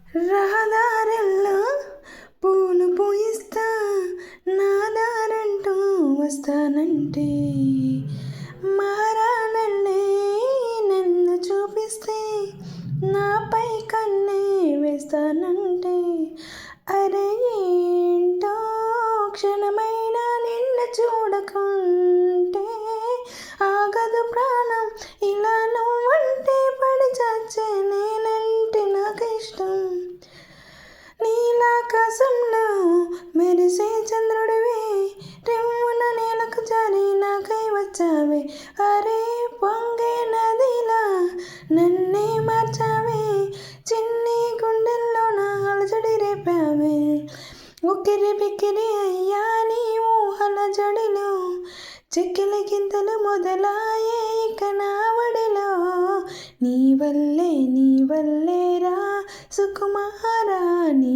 రహదారుల్లో పూలు పూయిస్తా నా దారంటూ వస్తానంటే మహారాణల్లే నన్ను చూపిస్తే నాపై కన్నే వేస్తానంటే అరే ఏంటో క్షణమైనా నిన్ను చూడకుంటే ఆగదు ప్రాణం ఇలా నువ్వంటే పడి చచ్చే నేనంటే నాకు ఇష్టం నీలాకాశంలో మెరిసే చంద్రుడివే రివ్వున నేలకు జారి నాకై వచ్చావే అరే పొంగే నదిలా నన్నే మార్చావే చిన్ని గుండెల్లో నా అలజడి రేపావే ఉక్కిరి బిక్కిరి అయ్యా నీ ఊహల జడిలో చెక్కిలి గింతలు మొదలాయే ఇక నా వడిలో నీ వల్లే రా సుకుమారా నీ